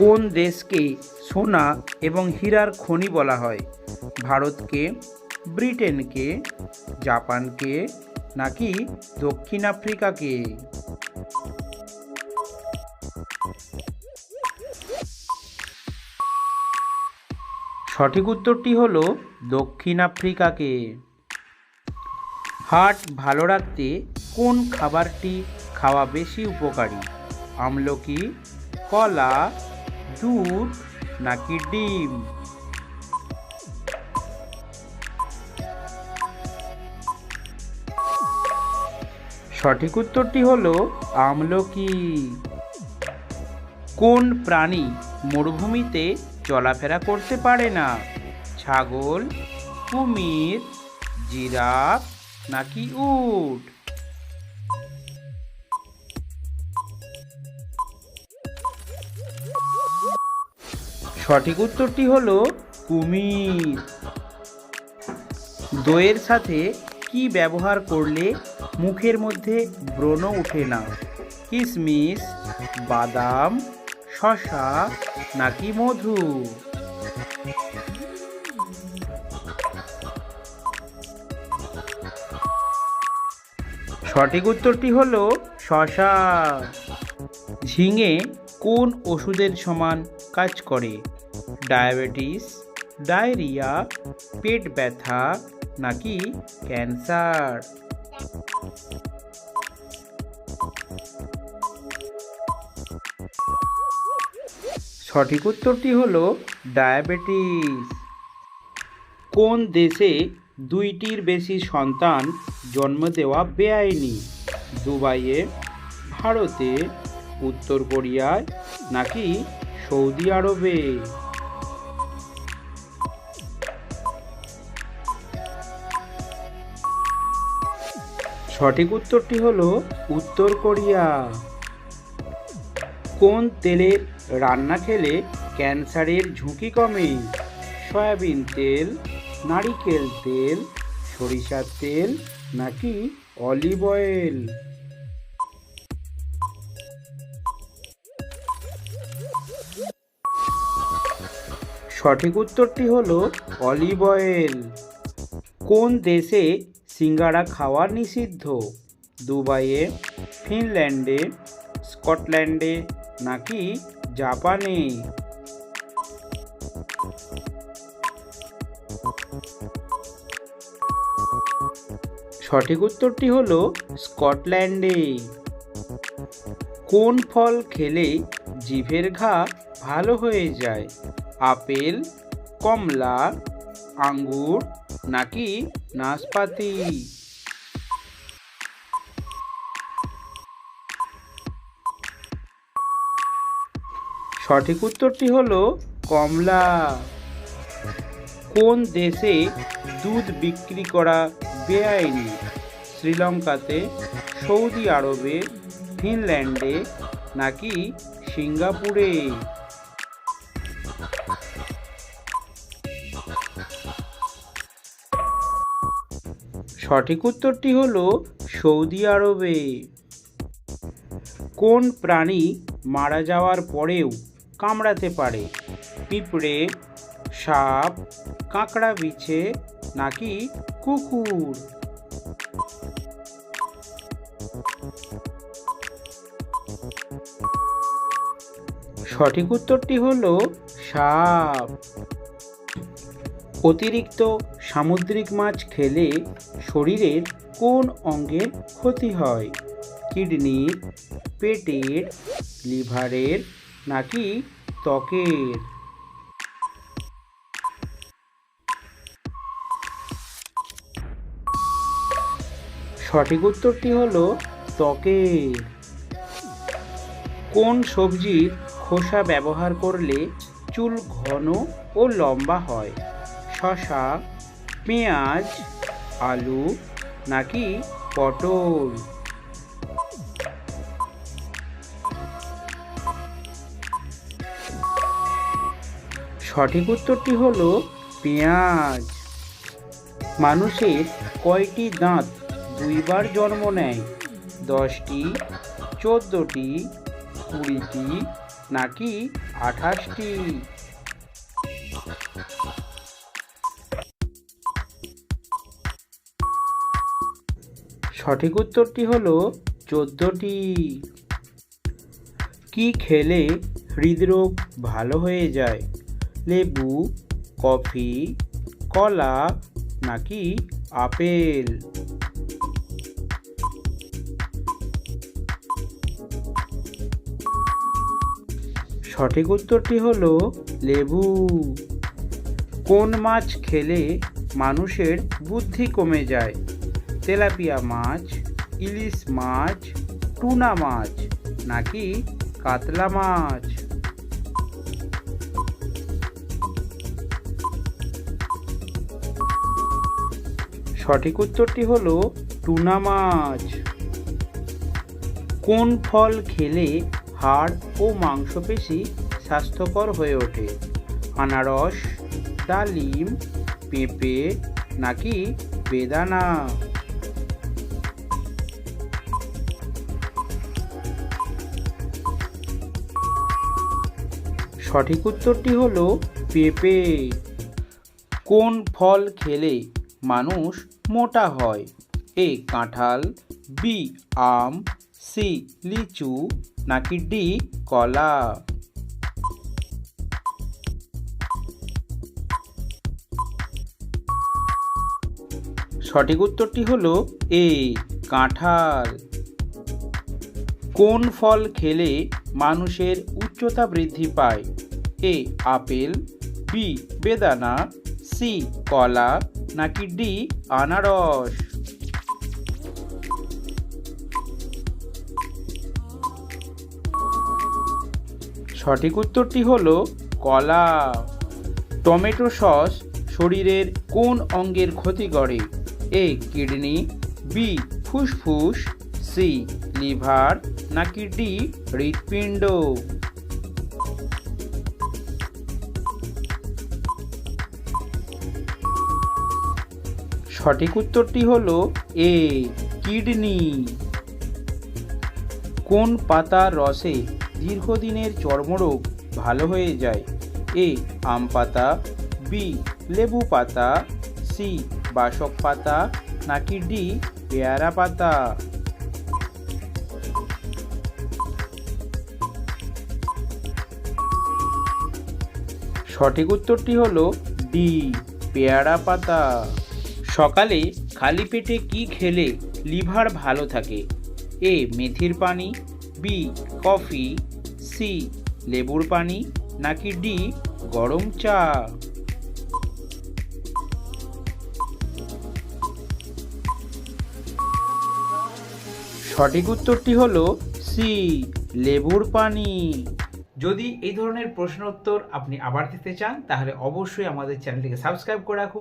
কোন দেশকে সোনা এবং হীরার খনি বলা হয়? ভারতকে, ব্রিটেনকে, জাপানকে নাকি দক্ষিণ আফ্রিকাকে? সঠিক উত্তরটি হলো দক্ষিণ আফ্রিকাকে। হার্ট ভালো রাখতে কোন খাবারটি খাওয়া বেশি উপকারী? আমলকি, কলা, দুধ নাকি ডিম? সঠিক উত্তরটি হলো আমলকি। কোন প্রাণী মরুভূমিতে চলাফেরা করতে পারে না? ছাগল, কুমির, জিরাফ নাকি উট? সঠিক উত্তরটি হলো কুমির। দইয়ের সাথে কি ব্যবহার করলে মুখের মধ্যে ব্রণ ওঠে না? কিশমিশ, বাদাম, শসা নাকি মধু? সঠিক উত্তরটি হলো শসা। ঝিঙে কোন ওষুধের সমান কাজ করে? ডায়াবেটিস, ডায়রিয়া, পেট ব্যথা নাকি ক্যান্সার? সঠিক উত্তরটি হলো ডায়াবেটিস। কোন দেশে দুইটির বেশি সন্তান জন্ম দেওয়া বেআইনি? দুবাইয়ে, ভারতে, উত্তর কোরিয়ায় নাকি সৌদি আরবে? সঠিক উত্তরটি হলো উত্তর কোরিয়া। কোন তেলের রান্না খেলে ক্যান্সারের ঝুঁকি কমে? সয়াবিন তেল, নারিকেল তেল, সরিষার তেল নাকি অলিভ অয়েল? সঠিক উত্তরটি হলো অলিভ অয়েল। কোন দেশে সিঙ্গারা খাওয়া নিষিদ্ধ? দুবাইয়ে, ফিনল্যান্ডে, স্কটল্যান্ডে নাকি জাপানে? সঠিক উত্তরটি হলো স্কটল্যান্ডে। কোন ফল খেলে জিভের ঘা ভালো হয়ে যায়? আপেল, কমলা, আঙ্গুর নাকি নাশপাতি? সঠিক উত্তরটি হলো কমলা। কোন দেশে দুধ বিক্রি করা বেআইনি? শ্রীলঙ্কাতে, সৌদি আরবে, ফিনল্যান্ডে নাকি সিঙ্গাপুরে? সঠিক উত্তরটি হলো সৌদি আরবে। কোন প্রাণী মারা যাওয়ার পরেও কামড়াতে পারে? পিঁপড়ে, সাপ, কাঁকড়া বিছে নাকি কুকুর? সঠিক উত্তরটি হলো সাপ। অতিরিক্ত সামুদ্রিক মাছ খেলে শরীরের কোন অঙ্গের ক্ষতি হয়? কিডনির, পেটের, লিভারের নাকি ত্বকের? সঠিক উত্তরটি হলো ত্বকের। কোন সবজির খোসা ব্যবহার করলে চুল ঘন ও লম্বা হয়? শসা, পেঁয়াজ, আলু নাকি পটল? সঠিক উত্তরটি হলো পেঁয়াজ। মানুষের কয়টি দাঁত দুইবার জন্ম নেয়? 10টি, 14টি, 20টি নাকি 28টি? সঠিক উত্তরটি হলো 14টি। কি খেলে হৃদরোগ ভালো হয়ে যায়? লেবু, কফি, কলা নাকি আপেল? সঠিক উত্তরটি হলো লেবু। কোন মাছ খেলে মানুষের বুদ্ধি কমে যায়? তেলাপিয়া মাছ, ইলিশ মাছ, টুনা মাছ নাকি কাতলা মাছ? সঠিক উত্তরটি হলো টুনা মাছ। কোন ফল খেলে হাড় ও মাংসপেশি স্বাস্থ্যকর হয়ে ওঠে? আনারস, ডালিম, পেঁপে নাকি বেদানা? সঠিক উত্তরটি হলো পেঁপে। কোন ফল খেলে মানুষ মোটা হয়? এ কাঁঠাল, বি আম, সি লিচু নাকি ডি কলা? সঠিক উত্তরটি হলো এ কাঁঠাল। কোন ফল খেলে মানুষের উচ্চতা বৃদ্ধি পায়? এ আপেল, বি বেদানা, সি কলা নাকি ডি আনারস? সঠিক উত্তরটি হলো কলা। টমেটো সস শরীরের কোন অঙ্গের ক্ষতি করে? এ কিডনি, বি ফুসফুস, সি লিভার নাকি ডি হৃৎপিণ্ড? সঠিক উত্তরটি হলো এ কিডনি। কোন পাতার রসে দীর্ঘদিনের চর্মরোগ ভালো হয়ে যায়? এ আম পাতা, বি লেবু পাতা, সি বাসক পাতা নাকি ডি পেয়ারা পাতা? সঠিক উত্তরটি হলো ডি পেয়ারা পাতা। সকালে খালি পেটে কি খেলে লিভার ভালো থাকে? এ মেথির পানি, বি কফি, সি লেবুর পানি নাকি ডি গরম চা? সঠিক উত্তরটি হলো সি লেবুর পানি। যদি এই ধরনের প্রশ্ন উত্তর আপনি আবার দিতে চান তাহলে অবশ্যই আমাদের চ্যানেলটিকে সাবস্ক্রাইব করে রাখুন।